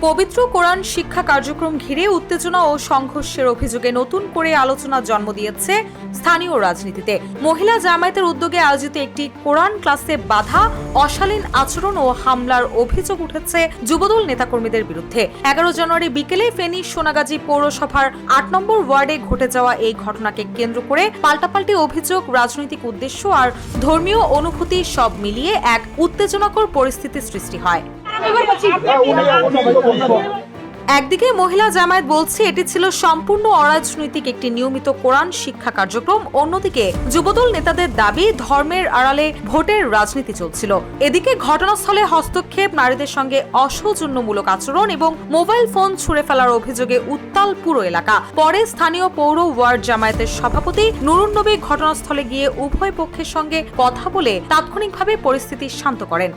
পবিত্র কোরআন শিক্ষা কার্যক্রম ঘিরে উত্তেজনা ও সংঘর্ষের অভিযোগে নতুন করে আলোচনা জন্ম দিয়েছে স্থানীয় রাজনীতিতে। মহিলা জামায়াতের উদ্যোগে আয়োজিত একটি কোরআন ক্লাসে বাধা, অশালীন আচরণ ও হামলার অভিযোগ উঠেছে যুবদল নেতাকর্মীদের বিরুদ্ধে। 11 জানুয়ারি বিকেলে ফেনী সোনাগাজী পৌরসভার 8 নম্বর ওয়ার্ডে ঘটে যাওয়া এই ঘটনাকে কেন্দ্র করে পাল্টাপাল্টি অভিযোগ, রাজনৈতিক উদ্দেশ্য আর ধর্মীয় অনুভূতি সব মিলিয়ে এক উত্তেজনাকর পরিস্থিতি সৃষ্টি হয়। একদিকে মহিলা জামায়াত বলছে এটি ছিল সম্পূর্ণ অরাজনৈতিক একটি নিয়মিত কোরআন শিক্ষা কার্যক্রম, অন্যদিকে যুবদল নেতাদের দাবি ধর্মের আড়ালে ভোটের রাজনীতি চলছিল। এদিকে ঘটনাস্থলে হস্তক্ষেপ, নারীদের সঙ্গে অসৌজন্যমূলক আচরণ এবং মোবাইল ফোন ছুঁড়ে ফেলার অভিযোগে উত্তাল পুরো এলাকা। পরে স্থানীয় পৌর ওয়ার্ড জামায়াতের সভাপতি নুরুন নবী ঘটনাস্থলে গিয়ে উভয় পক্ষের সঙ্গে কথা বলে তাৎক্ষণিকভাবে পরিস্থিতি শান্ত করেন।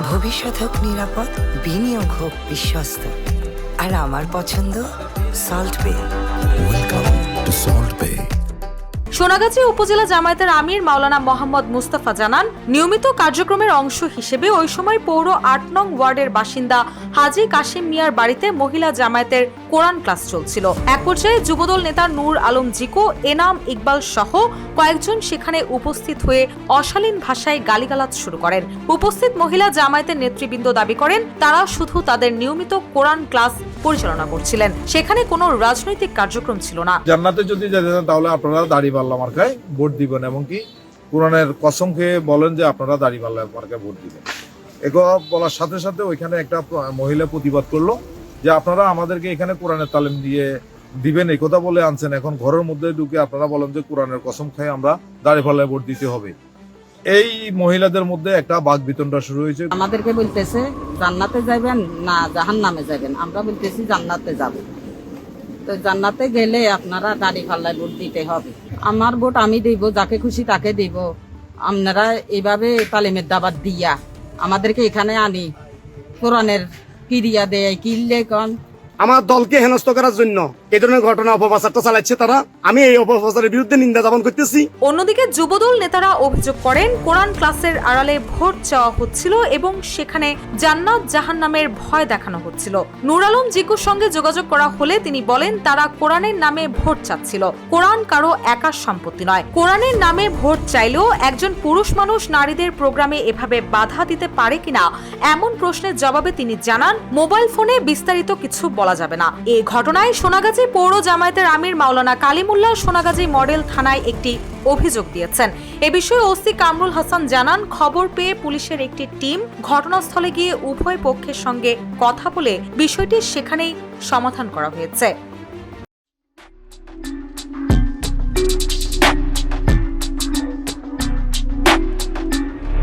ভবিষ্যৎ হোক নিরাপদ, বিনিয়োগ হোক বিশ্বস্ত, আর আমার পছন্দ সল্ট বে। ওয়েলকাম টু সল্ট বে। সোনাগাজী উপজেলা জামায়াতের আমির মাওলানা মোহাম্মদ মুস্তাফা জানান, নিয়মিত কার্যক্রমের অংশ হিসেবে ওই সময় পৌর 8 নং ওয়ার্ডের বাসিন্দা হাজী কাশিম মিয়ার বাড়িতে মহিলা জামায়াতের কোরআন ক্লাস চলছিল। এক পর্যায়ে যুবদল নেতা নূর আলম জিকো, এনাম ইকবাল সহ কয়েকজন সেখানে উপস্থিত হয়ে অশালীন ভাষায় গালিগালাজ শুরু করেন। উপস্থিত মহিলা জামায়াতের নেতৃবৃন্দ দাবি করেন তারা শুধু তাদের নিয়মিত কোরআন ক্লাস পরিচালনা করছিলেন, সেখানে কোনো রাজনৈতিক কার্যক্রম ছিল না। জান্নাতে যদি যেতে চান তাহলে আপনারা দাড়িপাল্লা মার্কায় ভোট দিবেন, এবং কি কোরআনের কসম খেয়ে বলেন যে আপনারা দাড়িপাল্লা মার্কায় ভোট দিবেন। এগুলো বলার সাথে সাথে ওইখানে একটা মহিলা প্রতিবাদ করলো যে আপনারা আমাদেরকে এখানে কোরআনের তালিম দিয়ে দিবেন, এই কথা বলে আনছেন, এখন ঘরের মধ্যে ঢুকে আপনারা বলেন যে কোরআনের কসম খেয়ে আমরা দাড়িপাল্লায় ভোট দিতে হবে। এই মহিলাদের মধ্যে একটা বাকবিতণ্ডা শুরু হয়েছে। আমাদেরকে বলতেছে জান্নাতে যাবেন না জাহান্নামে যাবেন, আমরা বলতেছি জান্নাতে যাব। তো জান্নাতে গেলে আপনারা দাড়িপাল্লায় ভোট দিতে হবে। আমার ভোট আমি দিব, যাকে খুশি তাকে দিব। আপনারা এইভাবে তালিমের দাবাত দিয়া আমাদেরকে এখানে আনি কোরআনের ক্রিয়া দেয় কিনলে কন আমার দলকে হেনস্থ করার জন্য এই ধরনের ঘটনা অপপ্রচারটা চালাচ্ছে তারা। আমি এই অপপ্রচারের বিরুদ্ধে নিন্দা জ্ঞাপন করতেছি। অন্যদিকে যুবদল নেতারা অভিযোগ করেন কোরআন ক্লাসের আড়ালে ভোট চাওয়া হচ্ছিল এবং সেখানে জান্নাত জাহান্নামের ভয় দেখানো হচ্ছিল। নূর আলম জিকুর সঙ্গে যোগাযোগ করা হলে তিনি বলেন তারা কোরআনের নামে ভোট চাচ্ছিল, কোরআন কারো একার সম্পত্তি নয়। কোরআনের নামে ভোট চাইলেও একজন পুরুষ মানুষ নারীদের প্রোগ্রামে এভাবে বাধা দিতে পারে কিনা এমন প্রশ্নের জবাবে তিনি জানান মোবাইল ফোনে বিস্তারিত কিছু বলা যাবে না। এই ঘটনায় সোনাগাজী পৌর জামায়াতের আমির মাওলানা কালিমুল্লাহ সোনাগাজী মডেল থানায় একটি অভিযোগ দিয়েছেন। এ বিষয়ে ওসি কামরুল হাসান জানান, খবর পেয়ে পুলিশের একটি টিম ঘটনাস্থলে গিয়ে উভয় পক্ষের সঙ্গে কথা বলে বিষয়টি সেখানেই সমাধান করা হয়েছে।